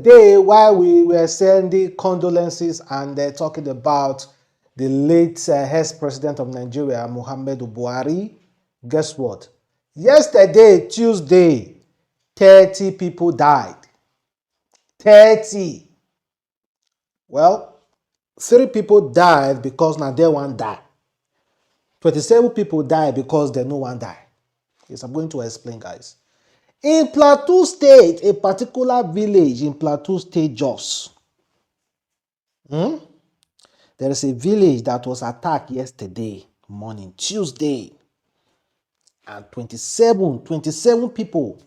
Yesterday, while we were sending condolences and talking about the late ex-president of Nigeria, Muhammadu Buhari, guess what? Yesterday, Tuesday, 30 people died. 30. Well, 3 people died because now they one die. 27 people died because they no one die. Yes, I'm going to explain, guys. In Plateau State, a particular village in Plateau State, Jos, there is a village that was attacked yesterday morning, Tuesday, and 27 people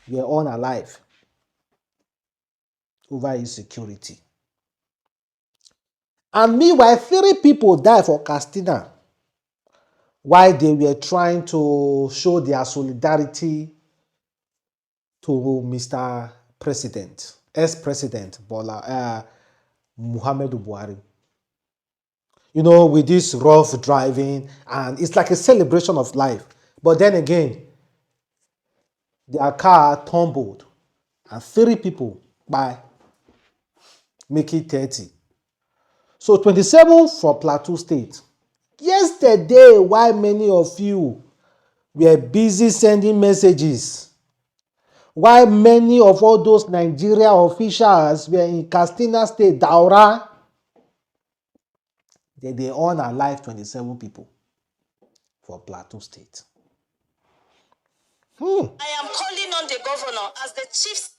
were unalive over insecurity. And meanwhile, 3 people died for Castina while they were trying to show their solidarity to Mr. President, ex-president Muhammadu Buhari. You know, with this rough driving, and it's like a celebration of life. But then again, their car tumbled, and 3 people by making 30. So 27 for Plateau State. Yesterday, while many of you were busy sending messages, while many of all those Nigeria officials were in Katsina State, Daura, they unalive 27 people for Plateau State. I am calling on the governor as the chief.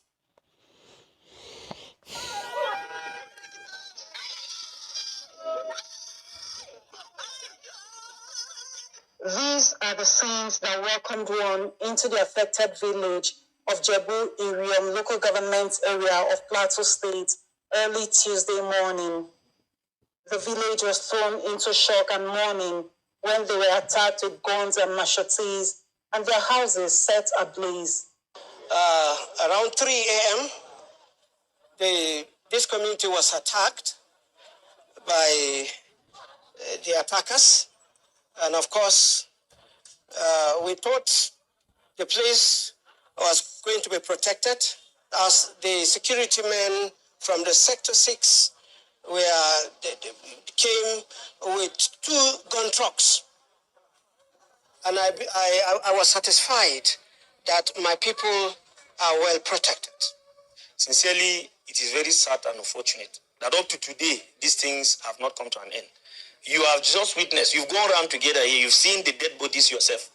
These are the scenes that welcomed one into the affected village of Jebu Iriam local government area of Plateau State early Tuesday morning. The village was thrown into shock and mourning when they were attacked with guns and machetes and their houses set ablaze. Around 3 a.m., this community was attacked by the attackers. And of course, we thought the place was going to be protected as the security men from the Sector 6 came with 2 gun trucks. And I was satisfied that my people are well protected. Sincerely, it is very sad and unfortunate that up to today, these things have not come to an end. You have just witnessed, you've gone around together here, you've seen the dead bodies yourself.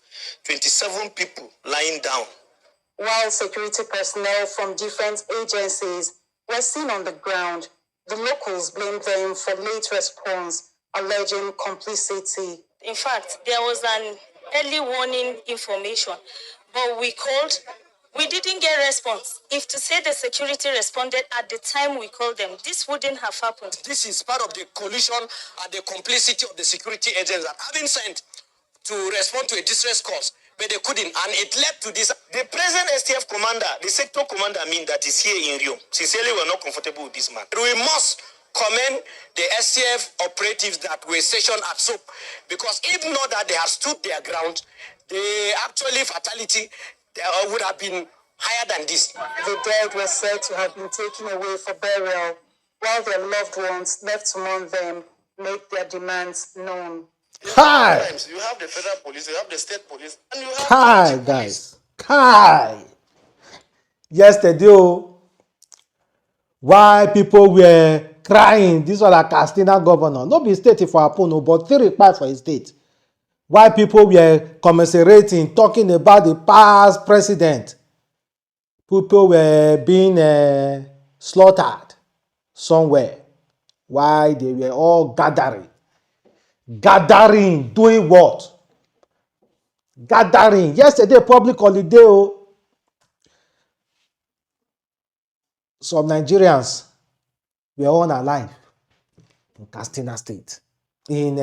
27 people lying down. While security personnel from different agencies were seen on the ground, the locals blamed them for late response, alleging complicity. In fact, there was an early warning information, but we called. We didn't get response. If to say the security responded at the time we called them, this wouldn't have happened. This is part of the collusion and the complicity of the security agents that have been sent to respond to a distress cause, but they couldn't, and it led to this. The present STF commander, the sector commander, that is here in Rio. Sincerely, we're not comfortable with this man. We must commend the STF operatives that were stationed at SOAP, because if not that they have stood their ground, the actually fatality would have been higher than this. The dead were said to have been taken away for burial, while their loved ones left to mourn them make their demands known. Hi! You have the federal police, you have the state police, and you have Hi, guys. Hi! Yesterday, why people were crying, this was a Castina governor, not be state for Apono, but 3 required for his state. Why people were commiserating, talking about the past president. People were being slaughtered somewhere. Why they were all gathering. Gathering, doing what? Gathering. Yesterday, public holiday. Some Nigerians were all alive in Castina State, in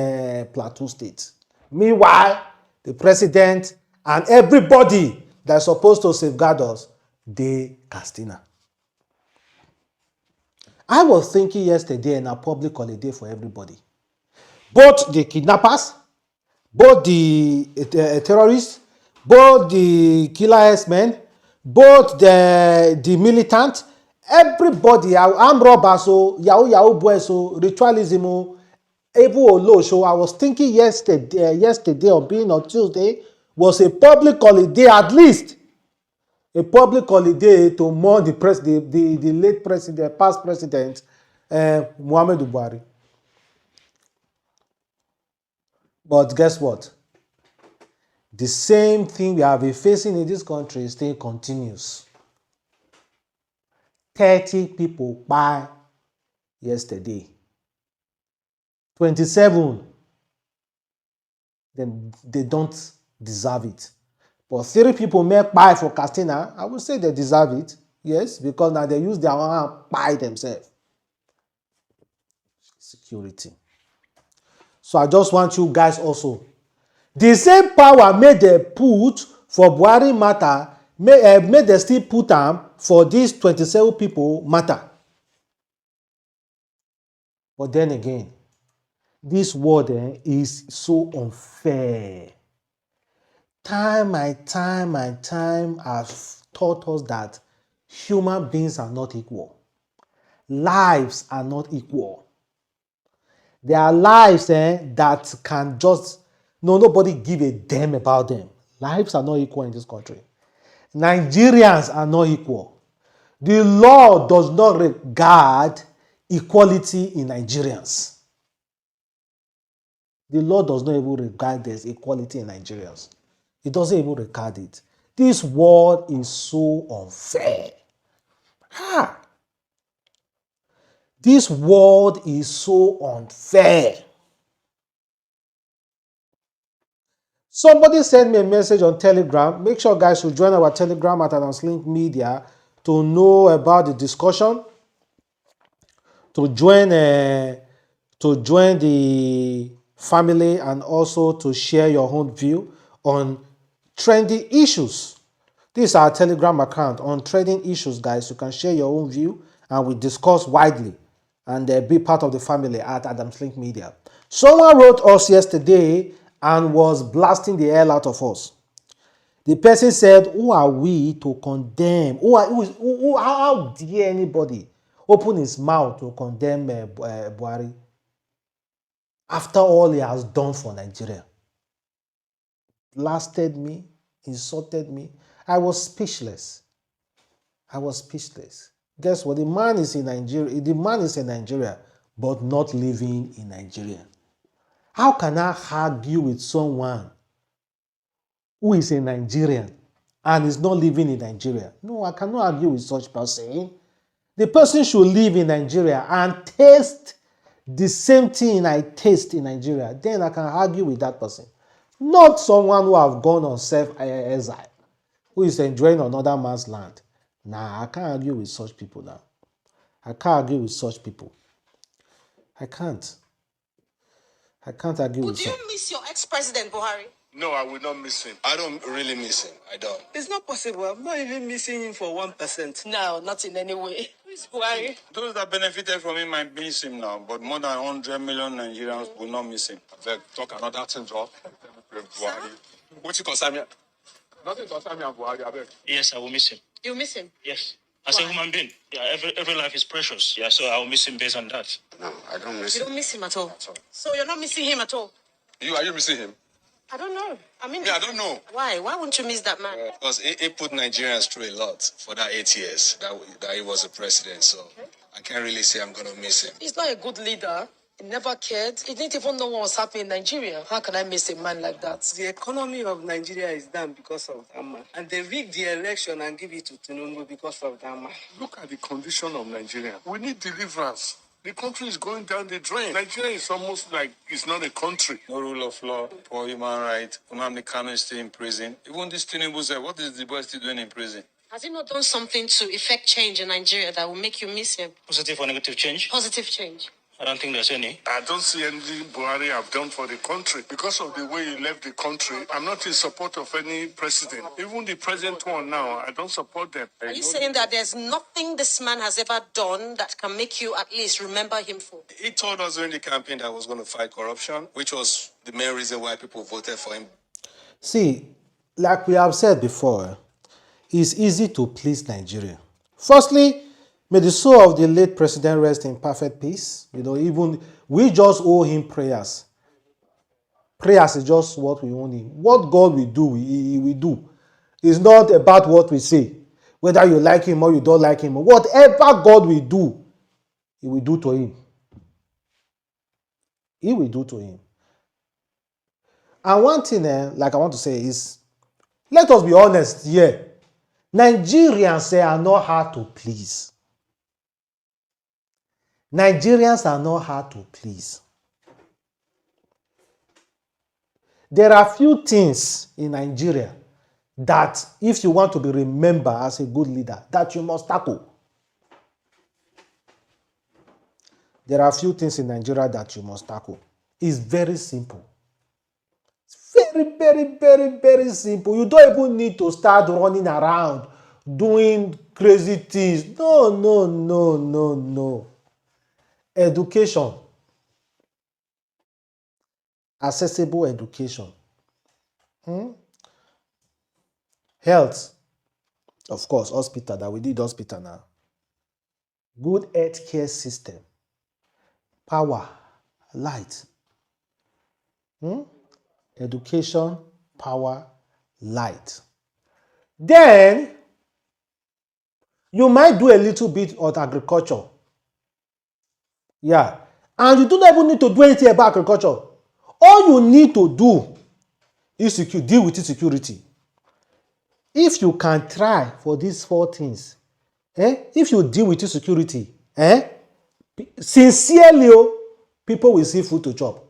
Plateau State. Meanwhile, the president and everybody that's supposed to safeguard us, they Castina. I was thinking yesterday in a public holiday for everybody. Both the kidnappers, both the terrorists, both the killer S-men, both the militant, Everybody, armed robbers, so Yahoo boys, so ritualism, Ebu Olo. So I was thinking yesterday or being on Tuesday was a public holiday, at least a public holiday to mourn the late president, past president, Muhammadu Buhari. But guess what? The same thing we have been facing in this country still continues. 30 people died yesterday. 27, then they don't deserve it. But 3 people make buy for Castina, I would say they deserve it. Yes, because now they use their own hand buy themselves. Security. So I just want you guys also. The same power made they put for Buhari matter, made they still put them for these 27 people matter. But then again, this world is so unfair. Time and time has taught us that human beings are not equal. Lives are not equal. There are lives that can just, nobody give a damn about them. Lives are not equal in this country. Nigerians are not equal. The law does not regard equality in Nigerians. The law does not even regard there's equality in Nigerians. It doesn't even regard it. This world is so unfair. This world is so unfair. Somebody sent me a message on Telegram. Make sure guys should join our Telegram at adamslinkmedia to know about the discussion, to join the family, and also to share your own view on trending issues. This is our Telegram account on trending issues, guys. You can share your own view and we discuss widely and be part of the family at Adamslink Media. Someone wrote us yesterday and was blasting the hell out of us. The person said, who are we to condemn? How dare anybody open his mouth to condemn Buhari after all he has done for Nigeria? Blasted me, insulted me. I was speechless. Guess what? The man is in Nigeria, but not living in Nigeria. How can I argue with someone who is a Nigerian and is not living in Nigeria? No, I cannot argue with such person. The person should live in Nigeria and taste the same thing I taste in Nigeria. Then I can argue with that person. Not someone who have gone on self-exile, who is enjoying another man's land. Nah, I can't argue with such people now. I can't argue with such people. I can't argue with Would you miss your ex-president, Buhari? No, I will not miss him. I don't really miss him. I don't. It's not possible. I'm not even missing him for 1%. No, not in any way. Who's Buhari? Those that benefited from him might miss him now, but more than 100 million Nigerians will not miss him. They talk another thing, Joe. Buhari. What you concern me? Nothing concern me and Buhari, I beg. Yes, I will miss him. You miss him? Yes. As a human being, yeah, every life is precious. Yeah, so I will miss him based on that. No, I don't miss him. You don't miss him at all? At all. So you're not missing him at all? Are you missing him? I don't know. I mean, I don't know. Why? Why won't you miss that man? Because he put Nigerians through a lot for that 8 years that he was a president. So I can't really say I'm going to miss him. He's not a good leader. He never cared. He didn't even know what was happening in Nigeria. How can I miss a man like that? The economy of Nigeria is down because of that man. And they rigged the election and give it to Tinubu because of that man. Look at the condition of Nigeria. We need deliverance. The country is going down the drain. Nigeria is almost like it's not a country. No rule of law, poor human rights. Nnamdi Kanu is still in prison. Even this Tinubu said, what is the boy still doing in prison? Has he not done something to effect change in Nigeria that will make you miss him? Positive or negative change? Positive change. I don't think there's any. I don't see anything Buhari have done for the country. Because of the way he left the country, I'm not in support of any president. Even the present one now, I don't support them. Are you saying that there's nothing this man has ever done that can make you at least remember him for? He told us during the campaign that he was going to fight corruption, which was the main reason why people voted for him. See, like we have said before, it's easy to please Nigeria. Firstly, May the soul of the late president rest in perfect peace. Even we just owe him prayers. Prayers is just what we owe him. What God will do, he will do. It's not about what we say. Whether you like him or you don't like him. Whatever God will do, he will do to him. He will do to him. And one thing, like I want to say is, let us be honest here. Nigerians are not hard to please. Nigerians are not hard to please. There are few things in Nigeria that if you want to be remembered as a good leader, that you must tackle. There are few things in Nigeria that you must tackle. It's very simple. It's very, very, very, very simple. You don't even need to start running around doing crazy things. No. Education. Accessible education. Health. Of course, hospital, that we did hospital now. Good healthcare system. Power. Light. Education, power, light. Then, you might do a little bit of agriculture. Yeah. And you don't even need to do anything about agriculture. All you need to do is deal with insecurity. If you can try for these four things, if you deal with insecurity, sincerely, people will see food to chop.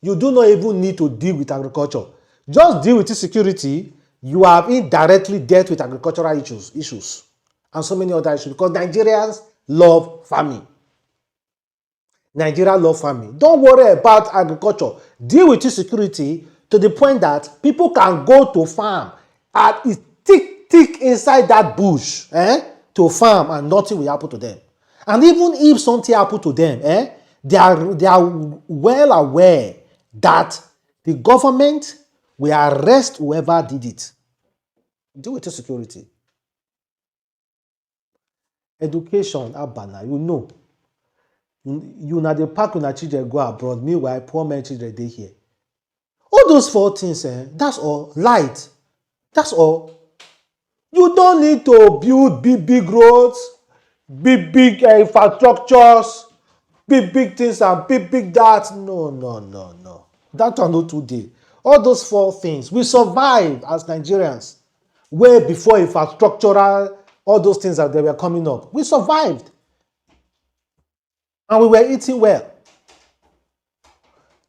You do not even need to deal with agriculture. Just deal with insecurity. You have indirectly dealt with agricultural issues and so many other issues, because Nigerians love farming. Nigeria love farming. Don't worry about agriculture. Deal with insecurity to the point that people can go to farm and it's thick inside that bush to farm and nothing will happen to them. And even if something happens to them, they are well aware that the government will arrest whoever did it. Deal with insecurity. Education, Abana, you na the park when children go abroad, meanwhile poor men children dey here. All those four things, that's all. Light, that's all. You don't need to build big roads, big infrastructures, big things and big that. No. That one not today. All those four things, we survive as Nigerians way before infrastructural, all those things that they were coming up. We survived. And we were eating well.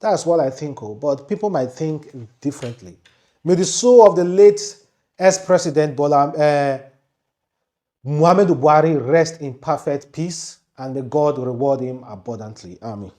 That's what I think, but people might think differently. May the soul of the late ex-president Muhammadu Buhari rest in perfect peace, and may God reward him abundantly. Amen.